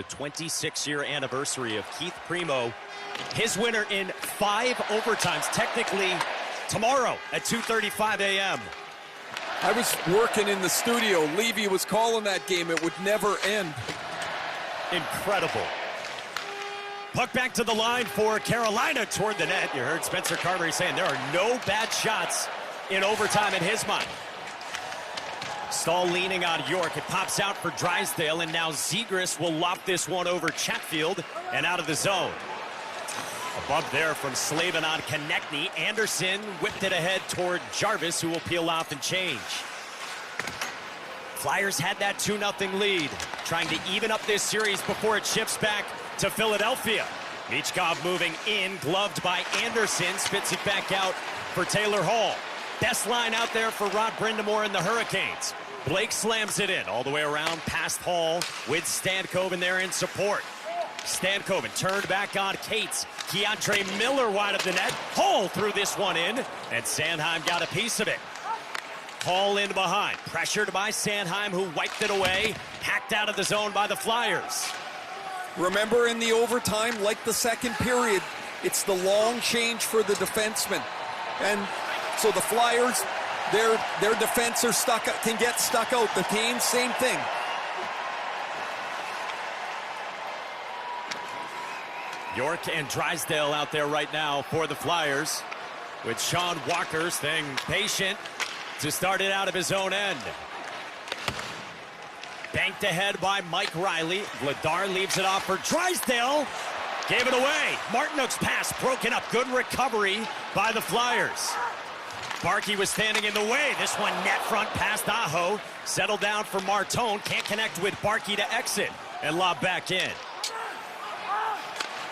The 26-year anniversary of Keith Primeau. His winner in 5 overtimes, technically tomorrow at 2:35 a.m. I was working in the studio. Levy was calling that game. It would never end. Incredible. Puck back to the line for Carolina toward the net. You heard Spencer Carberry saying there are no bad shots in overtime in his mind. Stahl leaning on York. It pops out for Drysdale, and now Zegras will lop this one over Chatfield and out of the zone. A bump there from Slavin on Konechny. Anderson whipped it ahead toward Jarvis, who will peel off and change. Flyers had that 2-0 lead, trying to even up this series before it shifts back to Philadelphia. Michkov moving in, gloved by Anderson, spits it back out for Taylor Hall. Best line out there for Rod Brind'Amour and the Hurricanes. Blake slams it in all the way around past Hall with Stankoven there in support. Stankoven turned back on Cates. Keontre Miller wide of the net. Hall threw this one in, and Sanheim got a piece of it. Hall in behind, pressured by Sanheim, who wiped it away, hacked out of the zone by the Flyers. Remember, in the overtime, like the second period, it's the long change for the defenseman. And so the Flyers, their defense are can get stuck out. The Canes, same thing. York and Drysdale out there right now for the Flyers, with Sean Walker staying patient to start it out of his own end. Banked ahead by Mike Riley. Vladar leaves it off for Drysdale. Gave it away. Martinook's pass broken up. Good recovery by the Flyers. Barkey was standing in the way. This one net front past Aho. Settled down for Martone. Can't connect with Barkey to exit and lob back in.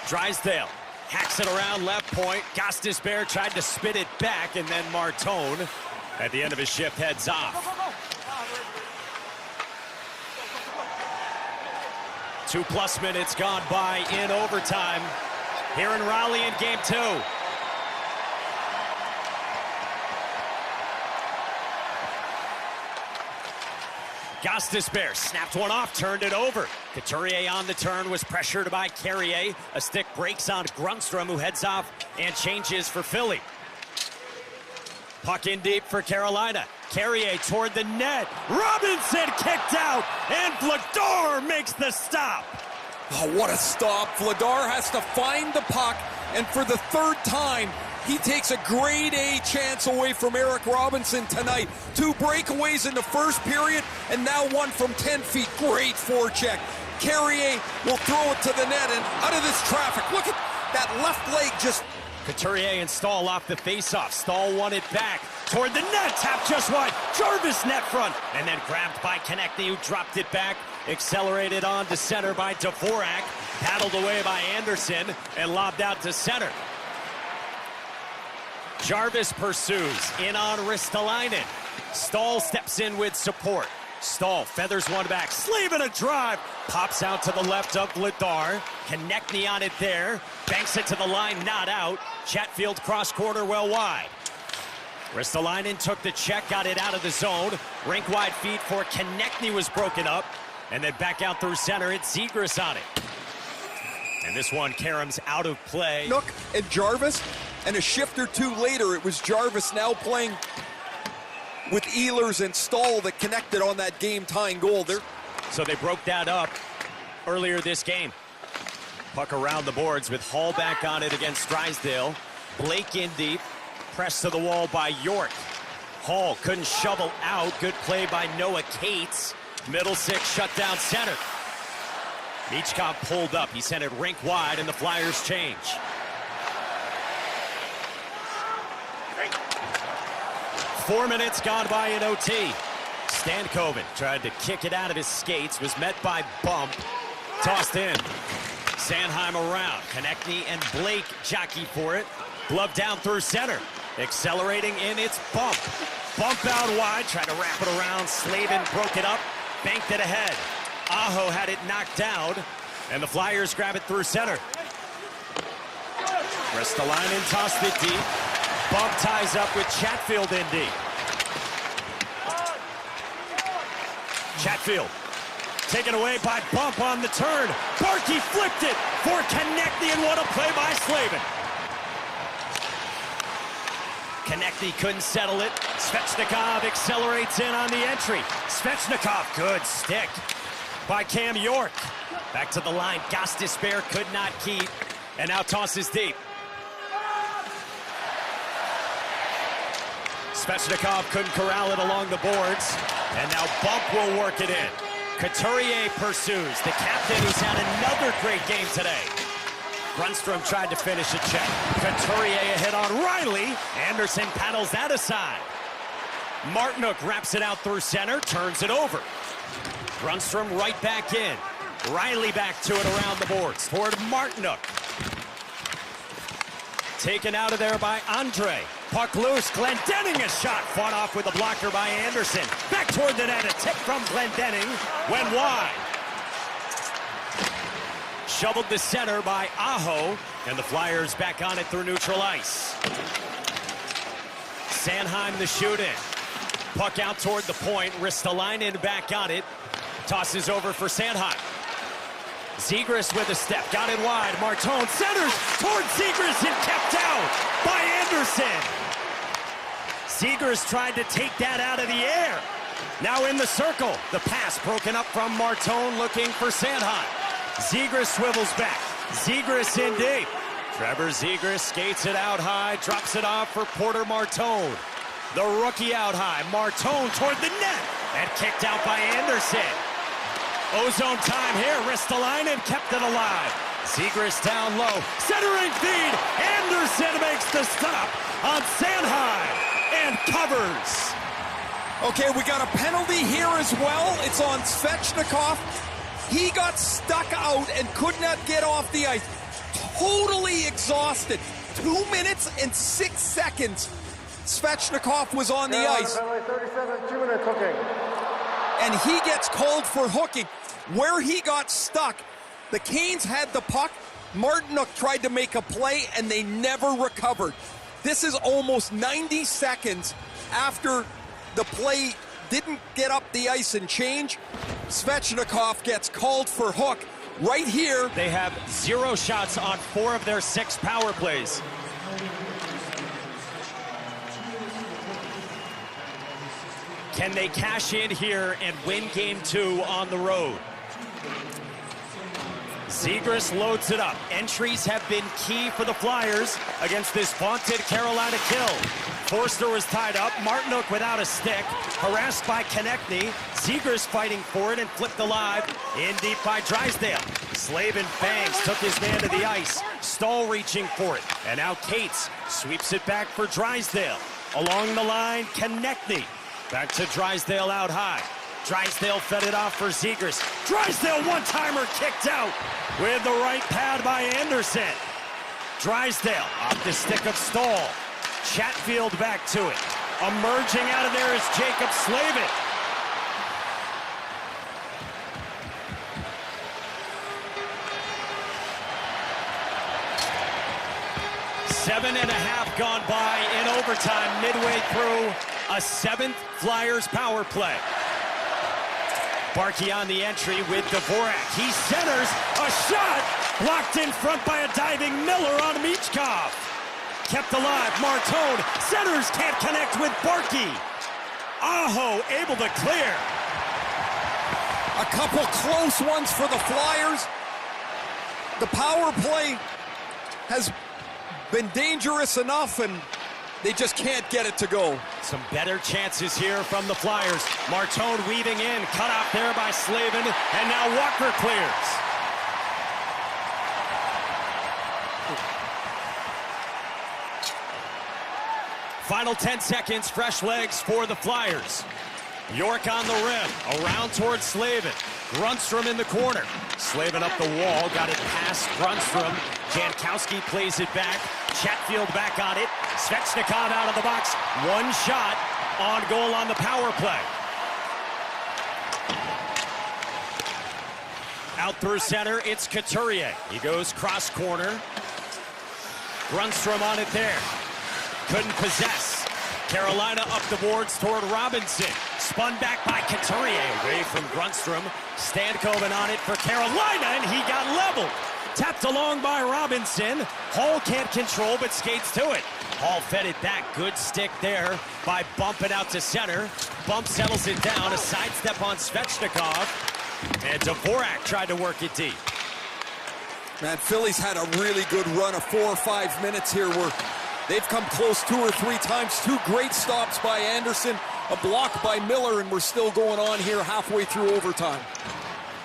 Drysdale hacks it around left point. Gostisbehere tried to spit it back, and then Martone at the end of his shift heads off. 2+ minutes gone by in overtime here in Raleigh in game 2. Gostisbehere snapped one off, turned it over. Couturier on the turn, was pressured by Carrier. A stick breaks on Grundstrom, who heads off and changes for Philly. Puck in deep for Carolina. Carrier toward the net. Robinson kicked out, and Vladar makes the stop. Oh, what a stop. Vladar has to find the puck, and for the third time, he takes a grade A chance away from Eric Robinson tonight. 2 breakaways in the first period, and now one from 10 feet. Great forecheck. Carrier will throw it to the net, and out of this traffic, look at that left leg just... Couturier and Stahl off the faceoff. Stahl won it back toward the net. Tap just wide. Jarvis net front. And then grabbed by Konechny, who dropped it back. Accelerated on to center by Dvorak. Paddled away by Anderson and lobbed out to center. Jarvis pursues in on Ristolainen. Stahl steps in with support. Stahl feathers one back. Slavin a drive. Pops out to the left of Vladar. Konechny on it there. Banks it to the line, not out. Chatfield cross corner well wide. Ristolainen took the check, got it out of the zone. Rink wide feed for Konechny was broken up. And then back out through center. It's Zegras on it. And this one, Karam's out of play. Nook and Jarvis, and a shift or two later, it was Jarvis now playing with Ehlers and Stahl that connected on that game-tying goal there. So they broke that up earlier this game. Puck around the boards with Hall back on it against Drysdale. Blake in deep, pressed to the wall by York. Hall couldn't shovel out. Good play by Noah Cates. Middle six shut down center. Michkov pulled up. He sent it rink wide, and the Flyers change. Four minutes gone by in OT. Stankoven tried to kick it out of his skates, was met by bump, tossed in. Sanheim around. Konechny and Blake jockey for it. Glove down through center. Accelerating in its bump. Bump out wide, tried to wrap it around. Slavin broke it up, banked it ahead. Aho had it knocked down, and the Flyers grab it through center. Ristolainen tossed it deep. Bump ties up with Chatfield in deep. Chatfield Taken away by Bump on the turn. Barkey flipped it for Konecny, and what a play by Slavin. Konecny couldn't settle it. Svechnikov accelerates in on the entry. Svechnikov, good stick by Cam York. Back to the line. Gostisbehere could not keep, and now tosses deep. Svechnikov couldn't corral it along the boards, and now Bump will work it in. Couturier pursues. The captain, who's had another great game today. Grundstrom tried to finish a check. Couturier a hit on Riley. Anderson paddles that aside. Martinook wraps it out through center, turns it over. Grundstrom right back in. Riley back to it around the boards toward Martinook. Taken out of there by Andre. Puck loose. Glendening a shot. Fought off with a blocker by Anderson. Back toward the net. A tip from Glendening. Went wide. Shoveled to center by Aho. And the Flyers back on it through neutral ice. Sanheim the shoot-in. Puck out toward the point. Ristolainen back on it. Tosses over for Sanheim. Zegras with a step. Got it wide. Martone centers toward Zegras and kept out by Anderson. Zegras tried to take that out of the air. Now in the circle. The pass broken up from Martone looking for Sanheim. Zegras swivels back. Zegras in deep. Trevor Zegras skates it out high. Drops it off for Porter Martone. The rookie out high. Martone toward the net. And kicked out by Anderson. Ozone time here. Ristolainen kept it alive. Zegras down low. Centering feed. Anderson makes the stop on Sanheim and covers. Okay, we got a penalty here as well. It's on Svechnikov. He got stuck out and could not get off the ice. Totally exhausted. 2 minutes and 6 seconds. Svechnikov was on the ice. 37, 2 minutes hooking. And he gets called for hooking. Where he got stuck, the Canes had the puck. Martinook tried to make a play, and they never recovered. This is almost 90 seconds after the play didn't get up the ice and change. Svechnikov gets called for hook right here. They have 0 shots on 4 of their 6 power plays. Can they cash in here and win game 2 on the road? Zegras loads it up. Entries have been key for the Flyers against this vaunted Carolina kill. Forster was tied up. Martinook without a stick. Harassed by Konecny. Zegras fighting for it and flipped alive. In deep by Drysdale. Slavin bangs, took his man to the ice. Stahl reaching for it. And now Cates sweeps it back for Drysdale. Along the line, Konecny. Back to Drysdale out high. Drysdale fed it off for Zegras. Drysdale one-timer kicked out with the right pad by Anderson. Drysdale off the stick of Stahl. Chatfield back to it. Emerging out of there is Jacob Slavin. Seven and a half gone by in overtime, midway through a 7th Flyers power play. Barkey on the entry with Dvorak. He centers a shot blocked in front by a diving Miller on Michkov. Kept alive. Martone centers, can't connect with Barkey. Aho able to clear. A couple close ones for the Flyers. The power play has been dangerous enough, and they just can't get it to go. Some better chances here from the Flyers. Martone weaving in, cut off there by Slavin, and now Walker clears. Final 10 seconds, fresh legs for the Flyers. York on the rim, around towards Slavin. Grundstrom in the corner. Slavin up the wall, got it past Grundstrom. Jankowski plays it back. Chatfield back on it. Svechnikov out of the box. One shot on goal on the power play. Out through center, it's Couturier. He goes cross corner. Grundstrom on it there. Couldn't possess. Carolina up the boards toward Robinson. spun back by Couturier, away from Grundstrom. Stankoven on it for Carolina, and he got leveled. Tapped along by Robinson. Hall can't control, but skates to it. Hall fed it back. Good stick there by bumping out to center. Bump settles it down. A sidestep on Svechnikov. And Dvorak tried to work it deep. Man, Philly's had a really good run of 4 or 5 minutes here where they've come close 2 or 3 times. 2 great stops by Anderson, a block by Miller, and we're still going on here halfway through overtime.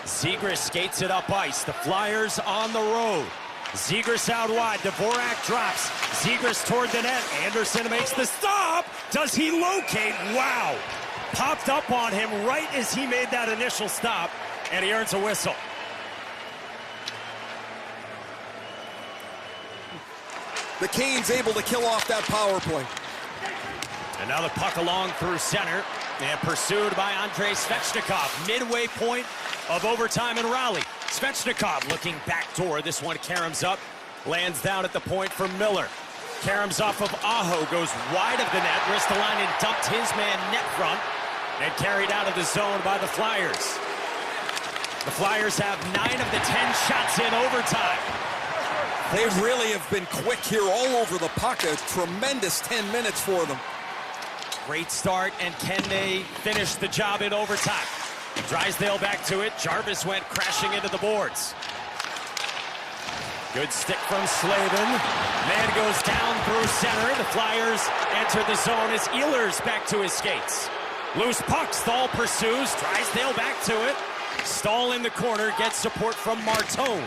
Zegras skates it up ice. The Flyers on the road. Zegras out wide. Dvorak drops. Zegras toward the net. Anderson makes the stop. Does he locate? Wow. Popped up on him right as he made that initial stop, and he earns a whistle. The Canes able to kill off that power play. And now the puck along through center and pursued by Andrei Svechnikov. Midway point of overtime in Raleigh. Svechnikov looking backdoor. This one caroms up. Lands down at the point for Miller. Caroms off of Aho. Goes wide of the net. Ristolainen dumped his man net front and carried out of the zone by the Flyers. The Flyers have 9 of the 10 shots in overtime. They really have been quick here all over the puck. A tremendous 10 minutes for them. Great start, and can they finish the job in overtime? Drysdale back to it. Jarvis went crashing into the boards. Good stick from Slavin. Man goes down through center. The Flyers enter the zone as Ehlers back to his skates. Loose puck. Stahl pursues. Drysdale back to it. Stahl in the corner. Gets support from Martone.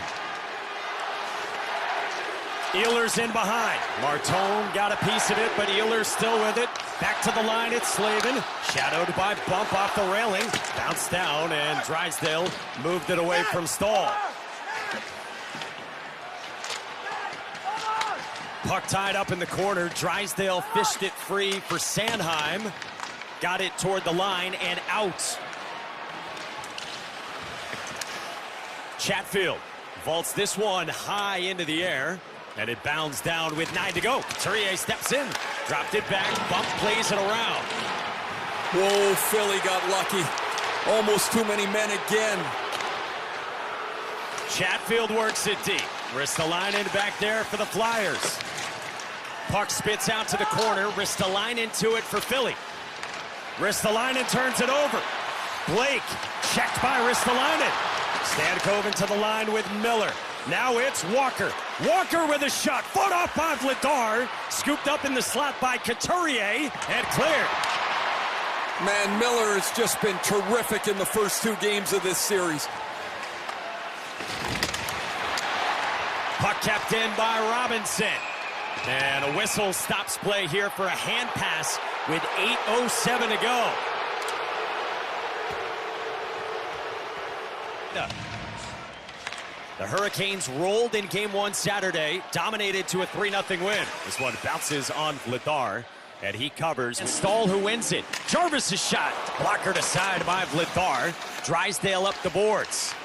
Ehlers in behind. Martone got a piece of it, but Ehlers still with it. Back to the line, it's Slavin. Shadowed by bump off the railing. Bounced down, and Drysdale moved it away from Stahl. Puck tied up in the corner. Drysdale fished it free for Sanheim. Got it toward the line and out. Chatfield vaults this one high into the air. And it bounds down with 9 to go. Couturier steps in, dropped it back, bump plays it around. Whoa, Philly got lucky. Almost too many men again. Chatfield works it deep. Ristolainen back there for the Flyers. Puck spits out to the corner. Ristolainen to it for Philly. Ristolainen turns it over. Blake checked by Ristolainen. Stankoven to the line with Miller. Now it's Walker. Walker with a shot. Foot off by Vladar. Scooped up in the slot by Couturier and cleared. Man, Miller has just been terrific in the first 2 games of this series. Puck kept in by Robinson. And a whistle stops play here for a hand pass with 8:07 to go. The Hurricanes rolled in Game 1 Saturday, dominated to a 3-0 win. This one bounces on Vladar, and he covers. And Stahl who wins it. Jarvis' shot, blockered aside by Vladar. Drysdale up the boards.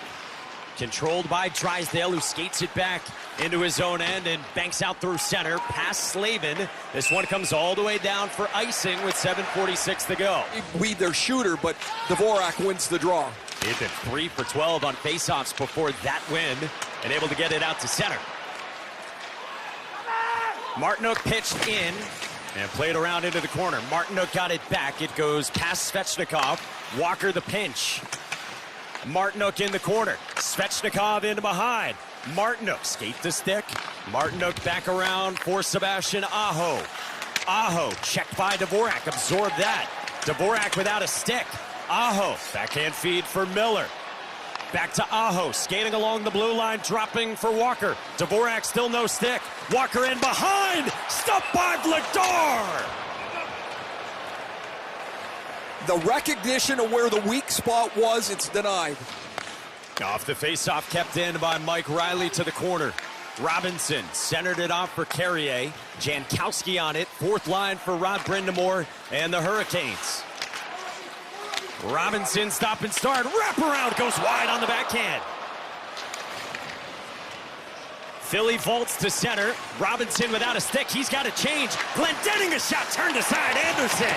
Controlled by Drysdale, who skates it back into his own end and banks out through center, past Slavin. This one comes all the way down for icing with 7:46 to go. We their shooter, but Dvorak wins the draw. They've been 3 for 12 on faceoffs before that win, and able to get it out to center. Martinook pitched in and played around into the corner. Martinook got it back. It goes past Svechnikov. Walker the pinch. Martinook in the corner. Svechnikov in behind. Martinook skate the stick. Martinook back around for Sebastian Aho. Aho checked by Dvorak. Absorbed that. Dvorak without a stick. Aho, backhand feed for Miller. Back to Aho, skating along the blue line, dropping for Walker. Dvorak still no stick. Walker in behind, stopped by Vladar. The recognition of where the weak spot was, it's denied. Off the faceoff, kept in by Mike Riley to the corner. Robinson centered it off for Carrier. Jankowski on it, 4th line for Rod Brindamore and the Hurricanes. Robinson stop and start. Wraparound goes wide on the backhand. Philly vaults to center. Robinson without a stick. He's got to change. Glendening a shot turned aside. Anderson.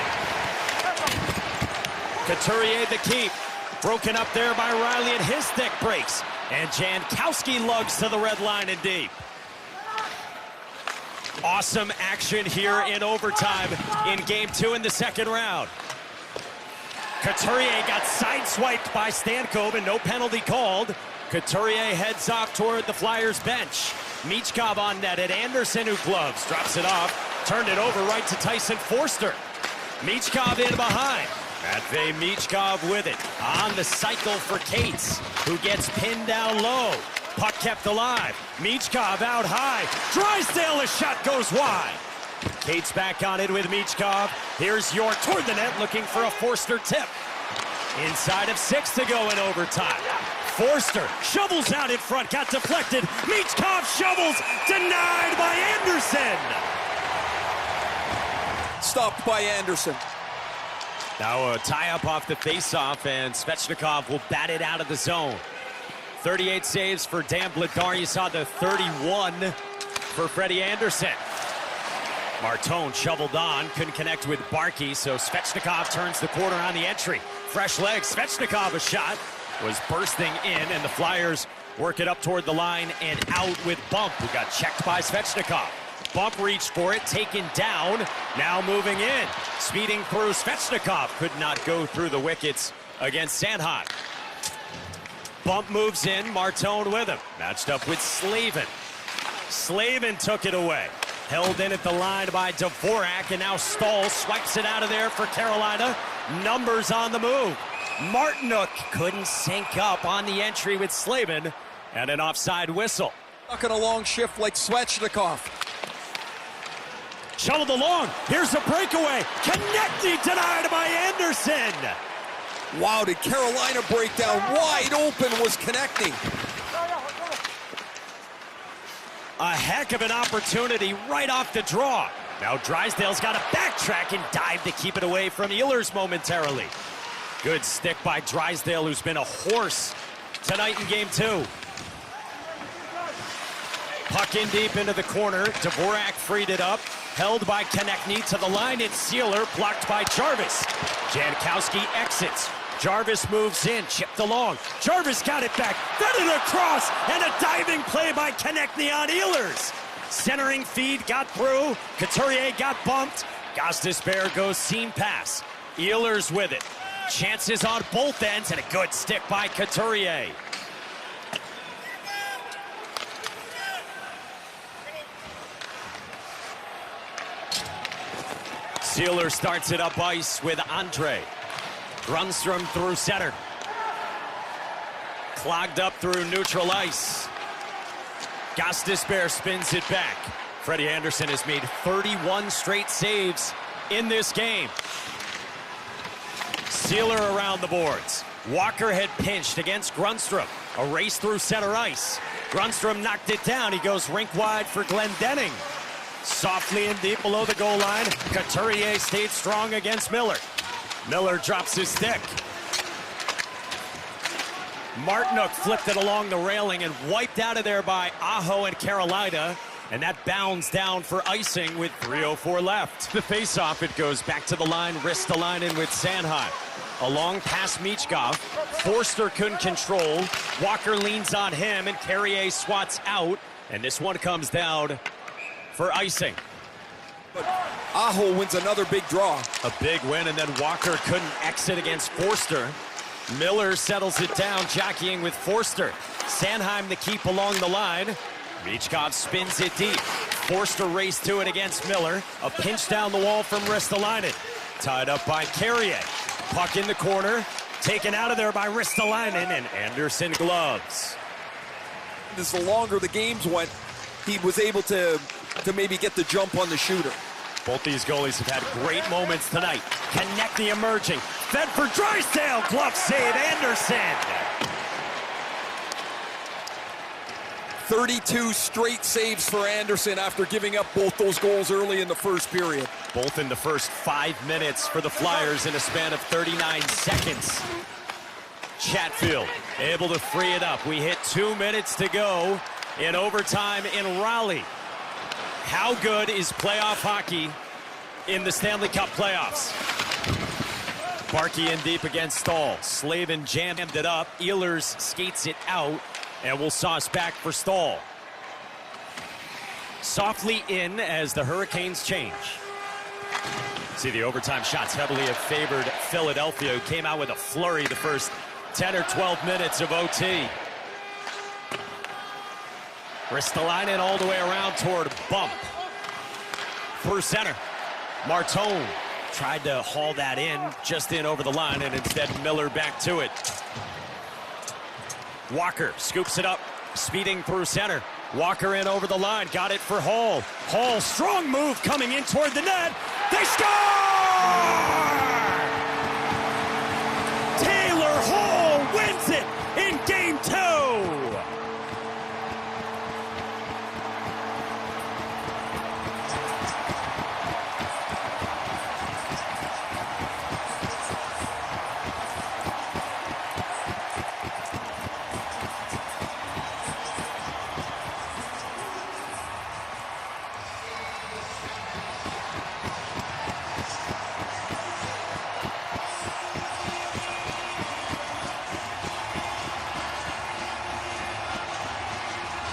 Couturier the keep. Broken up there by Riley, and his stick breaks. And Jankowski lugs to the red line and deep. Awesome action here in overtime in Game 2 in the second round. Couturier got sideswiped by Stankov and no penalty called. Couturier heads off toward the Flyers bench. Michkov on net at Anderson, who gloves, drops it off, turned it over right to Tyson Forster. Michkov in behind. Matvei Michkov with it. On the cycle for Cates, who gets pinned down low. Puck kept alive. Michkov out high. Drysdale, a shot goes wide. Cates back on it with Michkov. Here's York toward the net, looking for a Forster tip. Inside of 6 to go in overtime. Forster shovels out in front, got deflected. Michkov shovels, denied by Anderson. Stopped by Anderson. Now a tie-up off the face-off, and Svechnikov will bat it out of the zone. 38 saves for Dan Vladar. You saw the 31 for Freddie Anderson. Martone shoveled on, couldn't connect with Barkey, so Svechnikov turns the corner on the entry. Fresh legs, Svechnikov a shot, was bursting in, and the Flyers work it up toward the line and out with Bump, who got checked by Svechnikov. Bump reached for it, taken down, now moving in. Speeding through Svechnikov, could not go through the wickets against Sanheim. Bump moves in, Martone with him. Matched up with Slavin. Slavin took it away. Held in at the line by Dvorak, and now Stahl swipes it out of there for Carolina. Numbers on the move. Martinook couldn't sync up on the entry with Slavin, and an offside whistle. Stuck in a long shift like Svechnikov. Shoveled along. Here's a breakaway. Konechny denied by Anderson. Wow, did Carolina break down? Wide open was Konechny. A heck of an opportunity right off the draw. Now Drysdale's got to backtrack and dive to keep it away from Ehlers momentarily. Good stick by Drysdale, who's been a horse tonight in Game 2. Puck in deep into the corner. Dvorak freed it up. Held by Konechny to the line. It's Sealer, blocked by Jarvis. Jankowski exits. Jarvis moves in, chipped along. Jarvis got it back, fed it across, and a diving play by Konechny on Ehlers. Centering feed got through. Couturier got bumped. Gostisbehere goes seam pass. Ehlers with it. Chances on both ends, and a good stick by Couturier. Sealer starts it up ice with Andre. Grundstrom through center. Clogged up through neutral ice. Gostisbehere spins it back. Freddie Anderson has made 31 straight saves in this game. Sealer around the boards. Walker had pinched against Grundstrom. A race through center ice. Grundstrom knocked it down. He goes rink wide for Glendening. Softly and deep below the goal line. Couturier stayed strong against Miller. Miller drops his stick. Martinook flipped it along the railing and wiped out of there by Aho and Carolina. And that bounds down for icing with 3:04 left. The face-off, it goes back to the line. Ristolainen with Sanheim. A long pass Michkov. Forster couldn't control. Walker leans on him and Carrier swats out. And this one comes down for icing. But Aho wins another big draw. A big win, and then Walker couldn't exit against Forster. Miller settles it down, jockeying with Forster. Sanheim the keep along the line. Michkov spins it deep. Forster raced to it against Miller. A pinch down the wall from Ristolainen. Tied up by Carrier. Puck in the corner. Taken out of there by Ristolainen, and Anderson gloves. As the longer the games went, he was able to maybe get the jump on the shooter. Both these goalies have had great moments tonight. Konechny emerging. Fed for Drysdale. Glove save, Anderson. 32 straight saves for Anderson after giving up both those goals early in the first period. Both in the first 5 minutes for the Flyers in a span of 39 seconds. Chatfield able to free it up. We hit 2 minutes to go in overtime in Raleigh. How good is playoff hockey in the Stanley Cup playoffs? Barkey in deep against Stahl. Slavin jammed it up. Ehlers skates it out, and will sauce back for Stahl. Softly in as the Hurricanes change. See, the overtime shots heavily have favored Philadelphia, who came out with a flurry the first 10 or 12 minutes of OT. Ristolainen all the way around toward bump. Through center. Martone tried to haul that in, just in over the line, and instead Miller back to it. Walker scoops it up, speeding through center. Walker in over the line, got it for Hall. Hall, strong move coming in toward the net. They score! Taylor Hall wins it in Game 2.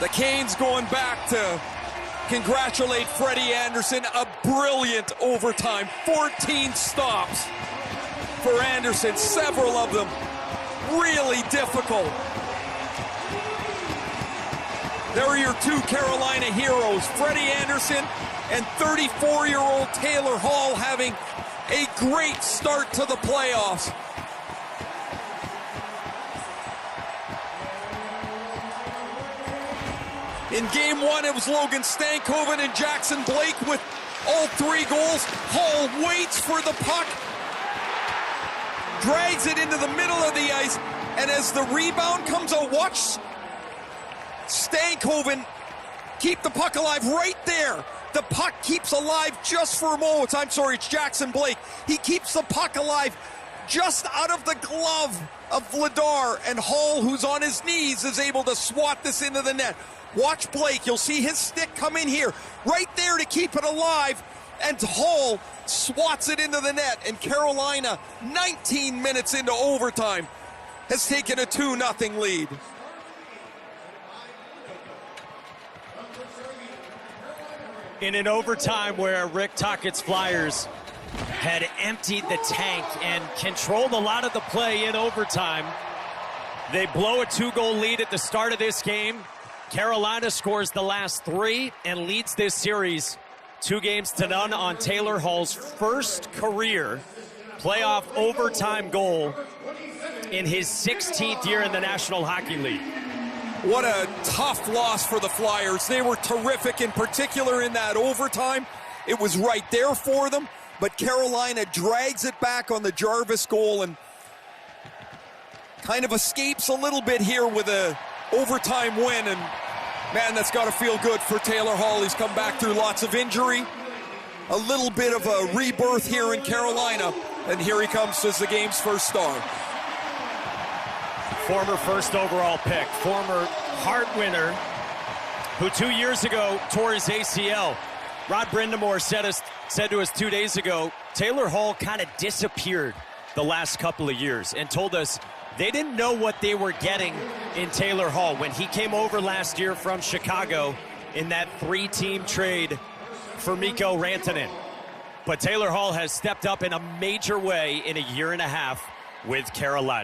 The Canes going back to congratulate Freddie Andersen. A brilliant overtime. 14 stops for Andersen, several of them really difficult. There are your two Carolina heroes, Freddie Andersen and 34-year-old Taylor Hall, having a great start to the playoffs. In Game 1, it was Logan Stankoven and Jackson Blake with all 3 goals. Hall waits for the puck, drags it into the middle of the ice, and as the rebound comes out, watch Stankoven keep the puck alive right there. The puck keeps alive just for a moment. I'm sorry, it's Jackson Blake. He keeps the puck alive just out of the glove of Vladar, and Hall, who's on his knees, is able to swat this into the net. Watch Blake, you'll see his stick come in here, right there to keep it alive, and Hall swats it into the net, and Carolina, 19 minutes into overtime, has taken a 2-0 lead. In an overtime where Rick Tocchet's Flyers had emptied the tank and controlled a lot of the play in overtime, they blow a 2-goal lead at the start of this game. Carolina scores the last 3 and leads this series 2-0 on Taylor Hall's first career playoff overtime goal in his 16th year in the National Hockey League. What a tough loss for the Flyers. They were terrific, in particular in that overtime. It was right there for them, but Carolina drags it back on the Jarvis goal and kind of escapes a little bit here with a overtime win, and man, that's got to feel good for Taylor Hall. He's come back through lots of injury, a little bit of a rebirth here in Carolina, and here he comes as the game's first star. Former first overall pick, former Hart winner, who 2 years ago tore his ACL. Rod Brindamore said to us 2 days ago, Taylor Hall kind of disappeared the last couple of years, and told us they didn't know what they were getting in Taylor Hall when he came over last year from Chicago in that 3-team trade for Mikko Rantanen. But Taylor Hall has stepped up in a major way in a year and a half with Carolina.